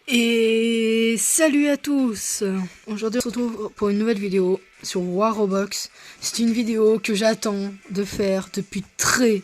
Et salut à tous. Aujourd'hui on se retrouve pour une nouvelle vidéo sur War Roblox. C'est une vidéo que j'attends de faire depuis très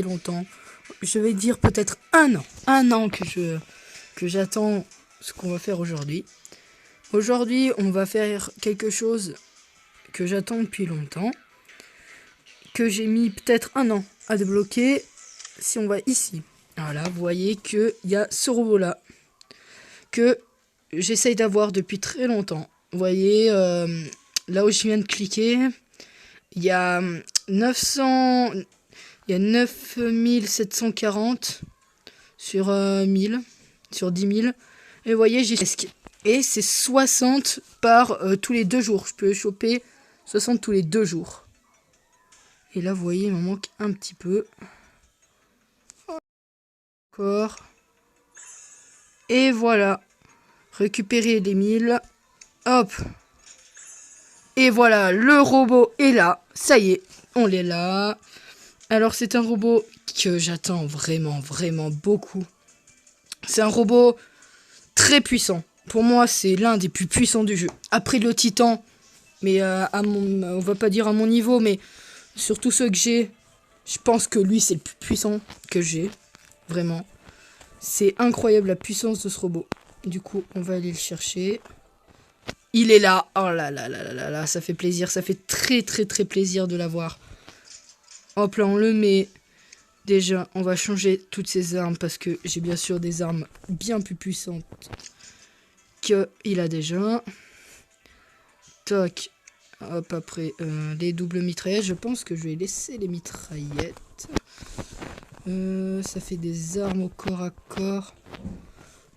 longtemps. Je vais dire peut-être un an que j'attends ce qu'on va faire aujourd'hui. Aujourd'hui on va faire quelque chose que j'attends depuis longtemps, que j'ai mis peut-être un an à débloquer. Si on va ici, voilà, vous voyez qu'il y a ce robot là que j'essaye d'avoir depuis très longtemps. Vous voyez, là où je viens de cliquer, il y a 9740 sur 1000, sur 10 000. Et vous voyez, j'ai et c'est 60 par tous les 2 jours. Je peux choper 60 tous les 2 jours. Et là, vous voyez, il m'en manque un petit peu. Encore. Et voilà. Récupérer les 1000. Hop. Et voilà, le robot est là. Ça y est, on l'est là. Alors, c'est un robot que j'attends vraiment beaucoup. C'est un robot très puissant. Pour moi, c'est l'un des plus puissants du jeu. Après le Titan, mais on va pas dire à mon niveau, mais sur tous ceux que j'ai, je pense que lui, c'est le plus puissant que j'ai. Vraiment. C'est incroyable la puissance de ce robot. Du coup, on va aller le chercher. Il est là. Oh là là là là là, ça fait plaisir. Ça fait très plaisir de l'avoir. Hop là, on le met. Déjà, on va changer toutes ces armes parce que j'ai bien sûr des armes bien plus puissantes qu'il a déjà. Toc. Hop, après, les doubles mitraillettes. Je pense que je vais laisser les mitraillettes. Ça fait des armes au corps à corps.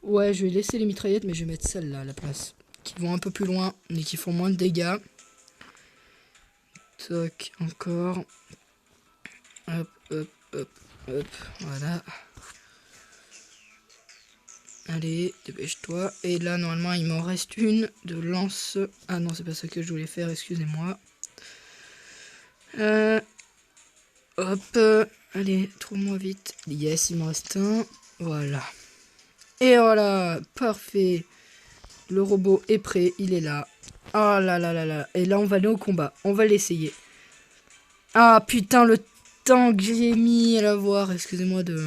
Ouais, je vais laisser les mitraillettes, mais je vais mettre celle-là à la place. Qui vont un peu plus loin, mais qui font moins de dégâts. Toc, encore. Hop, hop, hop, hop, voilà. Allez, dépêche-toi. Et là, normalement, il m'en reste une de lance. Ah non, c'est pas ça que je voulais faire, excusez-moi. Hop, allez, trouve-moi vite. Yes, il m'en reste un. Voilà. Et voilà, parfait. Le robot est prêt, il est là. Oh là là là là. Et là, on va aller au combat. On va l'essayer. Ah putain, le temps que j'ai mis à l'avoir. Excusez-moi de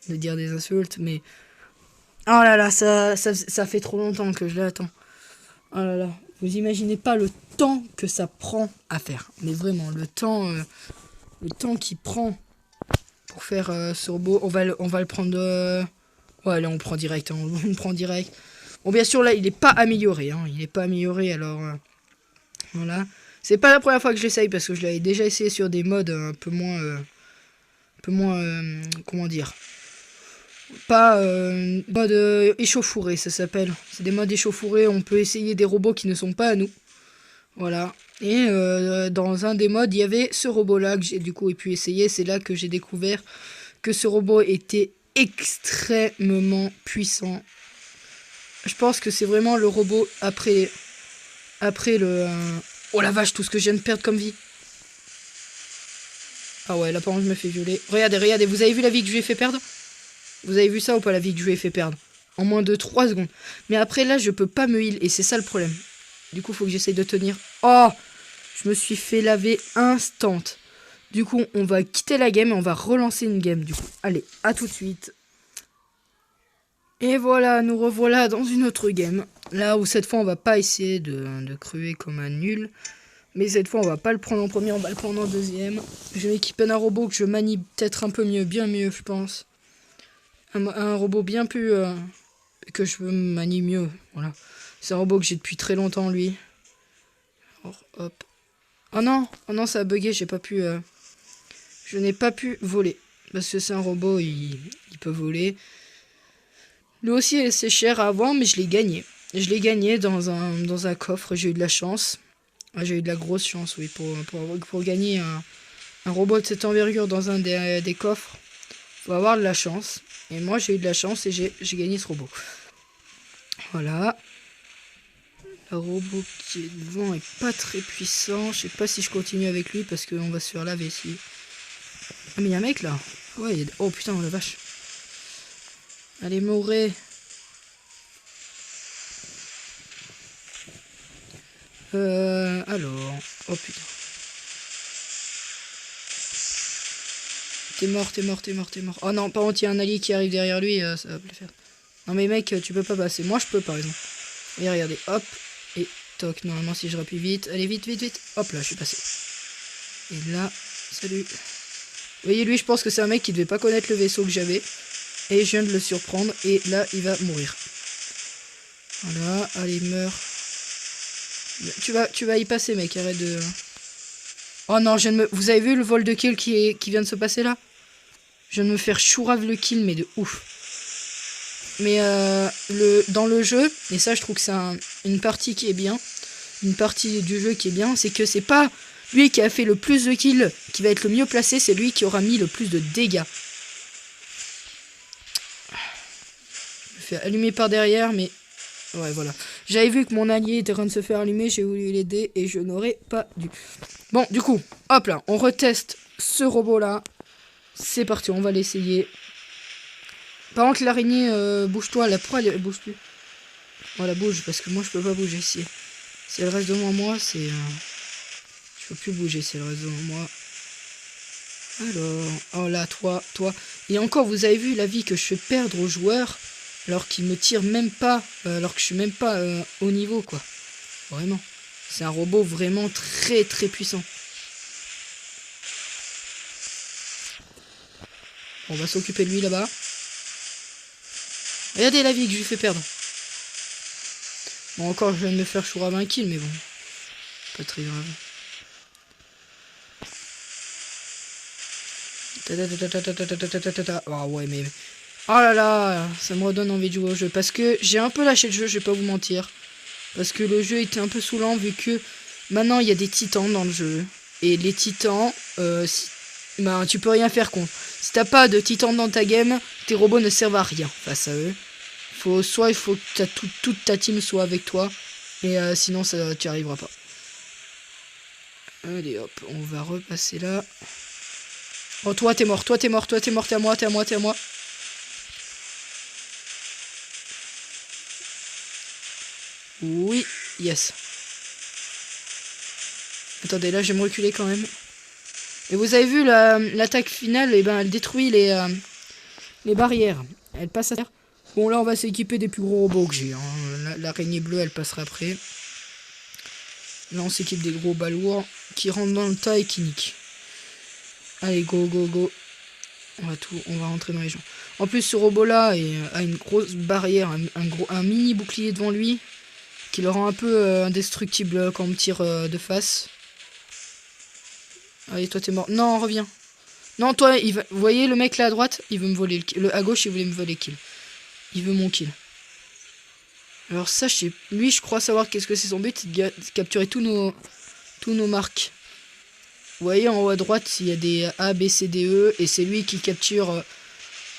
dire des insultes, mais... Oh là là, ça fait trop longtemps que je l'attends. Oh là là. Vous imaginez pas le temps que ça prend à faire. Mais vraiment, le temps qu'il prend pour faire ce robot. On va le prendre... Ouais, là, on prend direct. Hein, on prend direct. Bon, bien sûr, là, il n'est pas amélioré. Hein, il n'est pas amélioré, alors... voilà. C'est pas la première fois que je l'essaye, parce que je l'avais déjà essayé sur des modes un peu moins... comment dire, pas mode échauffouré, ça s'appelle. C'est des modes échauffourés, on peut essayer des robots qui ne sont pas à nous. Voilà. Et dans un des modes, il y avait ce robot-là que j'ai du coup pu essayer. C'est là que j'ai découvert que ce robot était extrêmement puissant. Je pense que c'est vraiment le robot après le... Oh la vache, tout ce que je viens de perdre comme vie. Ah ouais, là par contre je me fais violer. Regardez, vous avez vu la vie que je lui ai fait perdre? Vous avez vu ça ou pas, la vie que je lui ai fait perdre? En moins de 3 secondes. Mais après là, je peux pas me heal et c'est ça le problème. Du coup, faut que j'essaye de tenir. Oh, je me suis fait laver instant. Du coup, on va quitter la game et on va relancer une game du coup. Allez, à tout de suite. Et voilà, nous revoilà dans une autre game. Là où cette fois, on va pas essayer de crever comme un nul. Mais cette fois, on va pas le prendre en premier, on va le prendre en deuxième. Je vais m'équiper d'un robot que je manie peut-être un peu mieux, bien mieux, je pense. Un robot bien plus... que je manie mieux, voilà. C'est un robot que j'ai depuis très longtemps, lui. Alors, hop. Oh non, ça a bugué, j'ai pas pu... je n'ai pas pu voler. Parce que c'est un robot, il peut voler. Lui aussi, c'est cher à avoir, mais je l'ai gagné. Je l'ai gagné dans un coffre, j'ai eu de la chance. J'ai eu de la grosse chance, oui, pour gagner un robot de cette envergure dans un des coffres. Faut avoir de la chance. Et moi, j'ai eu de la chance et j'ai gagné ce robot. Voilà. Le robot qui est devant est pas très puissant. Je sais pas si je continue avec lui parce qu'on va se faire laver ici. Ah, mais il y a un mec là. Ouais, oh putain, la vache. Allez, mourrez. Alors... Oh putain. T'es mort, t'es mort, t'es mort, t'es mort. Oh non, par contre, il y a un allié qui arrive derrière lui, ça va plus le faire. Non mais mec, tu peux pas passer. Moi, je peux par exemple. Et regardez, hop, et toc. Normalement, si je rappuie vite, allez vite, vite, vite. Hop là, je suis passé. Et là, salut. Vous voyez, lui, je pense que c'est un mec qui devait pas connaître le vaisseau que j'avais. Et je viens de le surprendre, et là, il va mourir. Voilà, allez, meurs. Tu vas y passer, mec, arrête de... Oh non, je viens de me... Vous avez vu le vol de kill qui vient de se passer là? Je viens de me faire chourave le kill, mais de ouf. Mais dans le jeu, et ça je trouve que c'est une partie qui est bien, une partie du jeu qui est bien, c'est que c'est pas lui qui a fait le plus de kills qui va être le mieux placé, c'est lui qui aura mis le plus de dégâts. Je me fais allumer par derrière, mais... Ouais, voilà. J'avais vu que mon allié était en train de se faire allumer, j'ai voulu l'aider et je n'aurais pas dû. Bon, du coup, hop là, on reteste ce robot-là. C'est parti, on va l'essayer. Par contre, l'araignée, bouge-toi, là, pourquoi elle bouge plus? Voilà, bouge, parce que moi, je peux pas bouger. Si elle reste devant moi, c'est... Je peux plus bouger si elle reste devant moi. Alors, oh là, toi. Et encore, vous avez vu la vie que je fais perdre aux joueurs, alors qu'ils me tirent même pas, alors que je suis même pas au niveau, quoi. Vraiment. C'est un robot vraiment très, très puissant. On va s'occuper de lui, là-bas. Regardez la vie que je lui fais perdre. Bon, encore, je viens de me faire chourave un kill, mais bon. Pas très grave. Oh ouais, mais... Oh là là, ça me redonne envie de jouer au jeu. Parce que j'ai un peu lâché le jeu, je vais pas vous mentir. Parce que le jeu était un peu saoulant, vu que... Maintenant, il y a des titans dans le jeu. Et les titans, ben, tu peux rien faire contre. Si t'as pas de titans dans ta game, tes robots ne servent à rien face à eux. Soit il faut que toute ta team soit avec toi. Et sinon, ça, tu n'y arriveras pas. Allez hop, on va repasser là. Oh, toi t'es mort, t'es à moi, t'es à moi. Oui, yes. Attendez, là je vais me reculer quand même. Et vous avez vu l'attaque finale, et ben elle détruit les barrières. Elle passe à terre. Bon, là on va s'équiper des plus gros robots que j'ai. Hein. L'araignée bleue elle passera après. Là on s'équipe des gros balourds qui rentrent dans le tas et qui niquent. Allez, go. On va rentrer dans les gens. En plus, ce robot-là a une grosse barrière, un mini bouclier devant lui, qui le rend un peu indestructible quand on me tire de face. Allez, toi t'es mort. Non, reviens. Non, toi, vous voyez le mec là à droite, il veut me voler le kill. À gauche, il voulait me voler le kill. Il veut mon kill. Alors ça, lui, je crois savoir qu'est-ce que c'est son but, c'est de capturer tous nos marques. Vous voyez, en haut à droite, il y a des A, B, C, D, E, et c'est lui qui capture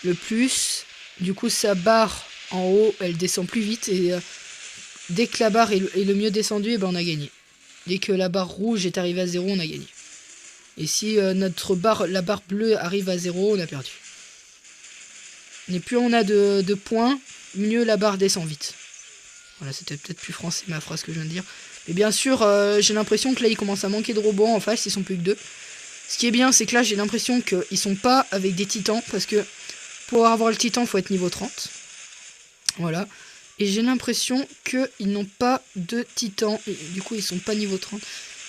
le plus. Du coup, sa barre en haut, elle descend plus vite, et dès que la barre est le mieux descendue, eh ben, on a gagné. Dès que la barre rouge est arrivée à 0, on a gagné. Et si la barre bleue arrive à 0, on a perdu. Et plus on a de points, mieux la barre descend vite. Voilà, c'était peut-être plus français ma phrase que je viens de dire. Mais bien sûr, j'ai l'impression que là, il commence à manquer de robots en face, ils sont plus que 2. Ce qui est bien, c'est que là, j'ai l'impression qu'ils sont pas avec des titans, parce que pour avoir le titan, il faut être niveau 30. Voilà. Et j'ai l'impression qu'ils n'ont pas de titans, et du coup, ils sont pas niveau 30.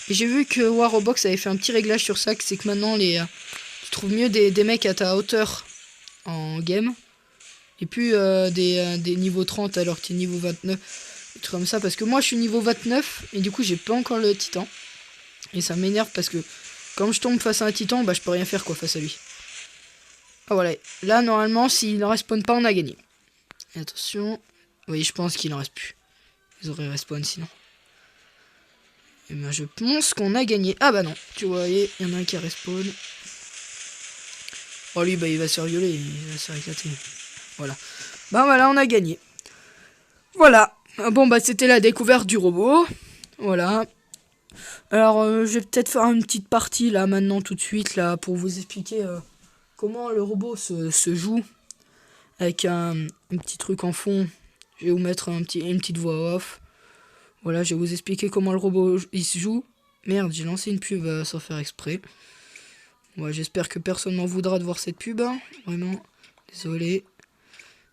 Et j'ai vu que Warobox avait fait un petit réglage sur ça, c'est que maintenant, tu trouves mieux des mecs à ta hauteur en game, et puis des niveaux 30 alors que tu es niveau 29. Des trucs comme ça, parce que moi je suis niveau 29 et du coup j'ai pas encore le titan. Et ça m'énerve parce que quand je tombe face à un titan, bah je peux rien faire quoi face à lui. Ah voilà, là normalement s'il ne respawn pas on a gagné. Et attention, oui je pense qu'il en reste plus. Ils auraient respawn sinon. Et ben je pense qu'on a gagné. Ah bah non, tu vois, il y en a un qui a respawn. Oh lui bah il va se faire violer, il va se faire éclater. Voilà. Bah voilà, on a gagné. Voilà. Bon bah c'était la découverte du robot. Voilà. Alors je vais peut-être faire une petite partie là maintenant tout de suite là pour vous expliquer comment le robot se joue. Avec un petit truc en fond. Je vais vous mettre une petite voix off. Voilà, je vais vous expliquer comment le robot il se joue. Merde, j'ai lancé une pub sans faire exprès. Ouais, j'espère que personne m'en voudra de voir cette pub. Hein. Vraiment, désolé.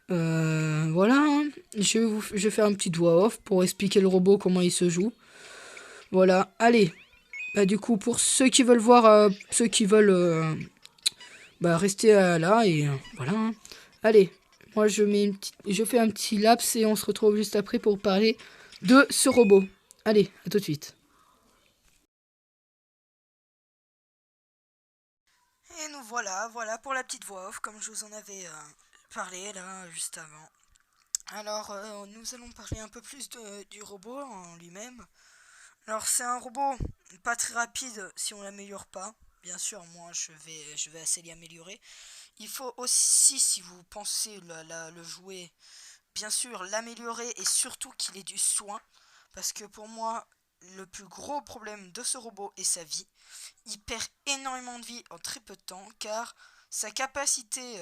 Voilà, hein. Je vais faire une petite voix off pour expliquer le robot comment il se joue. Voilà, allez. Bah, du coup, pour ceux qui veulent voir, ceux qui veulent rester là et voilà. Hein. Allez, moi je fais un petit laps et on se retrouve juste après pour parler de ce robot. Allez, à tout de suite. Et nous voilà pour la petite voix off, comme je vous en avais parlé là juste avant. Alors, nous allons parler un peu plus du robot en lui-même. Alors, c'est un robot pas très rapide si on l'améliore pas. Bien sûr, moi je vais assez l'y améliorer. Il faut aussi, si vous pensez le jouer, bien sûr l'améliorer et surtout qu'il ait du soin. Parce que pour moi, le plus gros problème de ce robot est sa vie. Il perd énormément de vie en très peu de temps car sa capacité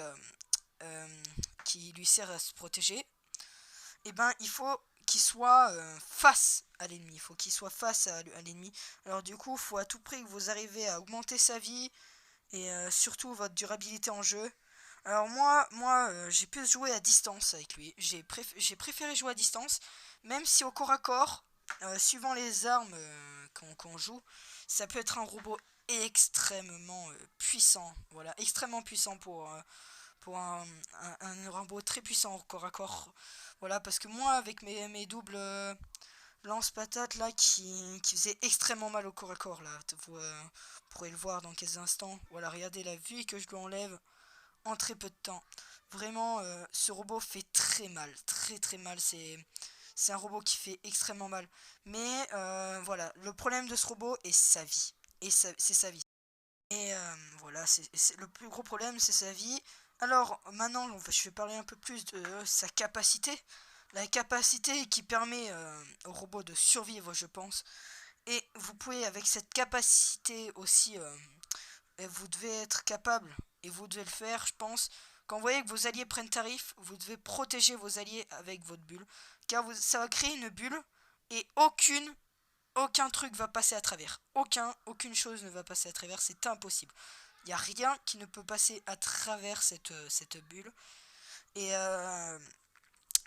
qui lui sert à se protéger, eh ben, il faut qu'il soit face à l'ennemi. Il faut qu'il soit face à l'ennemi. Alors du coup, il faut à tout prix que vous arrivez à augmenter sa vie et surtout votre durabilité en jeu. Alors moi j'ai pu jouer à distance avec lui. J'ai préféré jouer à distance, même si au corps à corps, suivant les armes qu'on joue, ça peut être un robot extrêmement puissant. Voilà, extrêmement puissant pour un robot très puissant au corps à corps. Voilà, parce que moi, avec mes doubles lance-patates là, qui faisaient extrêmement mal au corps à corps, là, vous pourrez le voir dans quelques instants. Voilà, regardez la vie que je lui enlève en très peu de temps. Vraiment, ce robot fait très mal, très très mal. C'est un robot qui fait extrêmement mal. Mais voilà, le problème de ce robot est sa vie. Et c'est sa vie. Et voilà, le plus gros problème, c'est sa vie. Alors, maintenant, je vais parler un peu plus de sa capacité. La capacité qui permet au robot de survivre, je pense. Et vous pouvez, avec cette capacité aussi, vous devez être capable, et vous devez le faire, je pense. Quand vous voyez que vos alliés prennent tarif, vous devez protéger vos alliés avec votre bulle. Car ça va créer une bulle, et aucun truc va passer à travers. Aucune chose ne va passer à travers, c'est impossible. Il n'y a rien qui ne peut passer à travers cette bulle. Et, euh,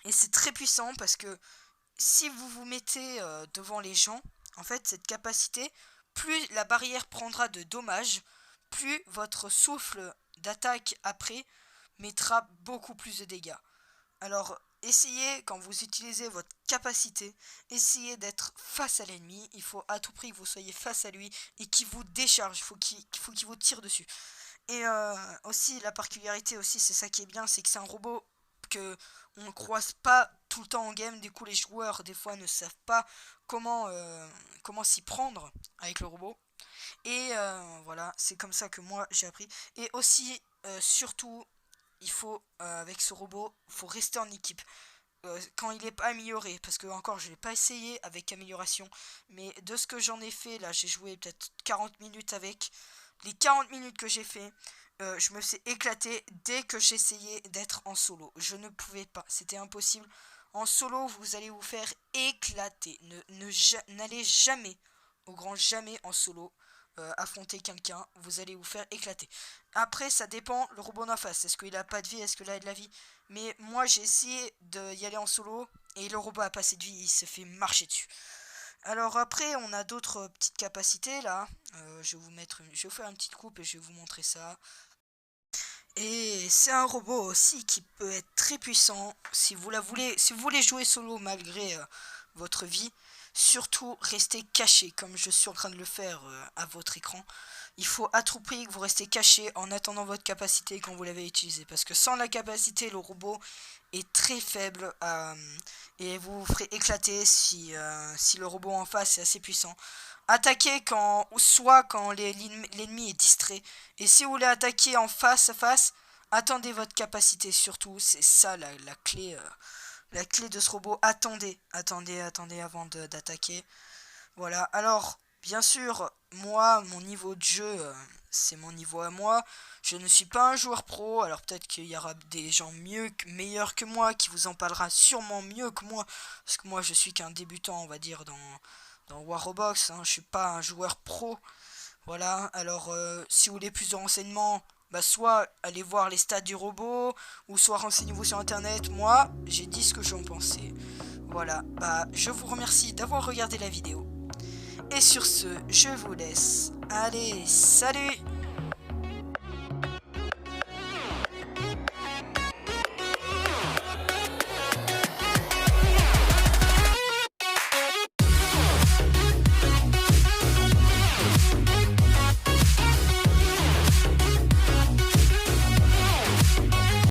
et c'est très puissant parce que si vous vous mettez devant les gens, en fait, cette capacité, plus la barrière prendra de dommages, plus votre souffle d'attaque après mettra beaucoup plus de dégâts. Alors, essayez, quand vous utilisez votre capacité, essayez d'être face à l'ennemi. Il faut à tout prix que vous soyez face à lui et qu'il vous décharge. Il faut qu'il vous tire dessus. Et aussi, la particularité aussi, c'est ça qui est bien, c'est que c'est un robot que on ne croise pas tout le temps en game. Du coup, les joueurs, des fois, ne savent pas comment s'y prendre avec le robot. Et voilà, c'est comme ça que moi, j'ai appris. Et aussi, surtout, il faut, avec ce robot, il faut rester en équipe. Quand il n'est pas amélioré, parce que encore je l'ai pas essayé avec amélioration, mais de ce que j'en ai fait, là j'ai joué peut-être 40 minutes avec, les 40 minutes que j'ai fait, je me suis éclaté dès que j'essayais d'être en solo. Je ne pouvais pas, c'était impossible. En solo, vous allez vous faire éclater. N'allez jamais, au grand jamais en solo, affronter quelqu'un, vous allez vous faire éclater. Après, ça dépend le robot en face. Est-ce qu'il a pas de vie, est-ce qu'il a de la vie? Mais moi, j'ai essayé d'y aller en solo et le robot a pas assez de vie, il se fait marcher dessus. Alors après, on a d'autres petites capacités là. Je vais vous faire une petite coupe et je vais vous montrer ça. Et c'est un robot aussi qui peut être très puissant si vous voulez jouer solo malgré votre vie. Surtout restez caché comme je suis en train de le faire à votre écran. Il faut à tout prix que vous restez caché en attendant votre capacité quand vous l'avez utilisé. Parce que sans la capacité, le robot est très faible et vous vous ferez éclater si le robot en face est assez puissant. Attaquez soit quand l'ennemi est distrait. Et si vous voulez attaquer en face à face, attendez votre capacité surtout. C'est ça la clé de ce robot. Attendez avant d'attaquer. Voilà. Alors, bien sûr, moi, mon niveau de jeu, c'est mon niveau à moi. Je ne suis pas un joueur pro, alors peut-être qu'il y aura des gens meilleurs que moi, qui vous en parlera sûrement mieux que moi, parce que moi je suis qu'un débutant, on va dire, dans War Roblox, hein, je suis pas un joueur pro. Voilà, alors si vous voulez plus de renseignements, bah soit allez voir les stats du robot, ou soit renseignez-vous sur internet. Moi, j'ai dit ce que j'en pensais. Voilà, bah je vous remercie d'avoir regardé la vidéo. Et sur ce, je vous laisse. Allez, salut!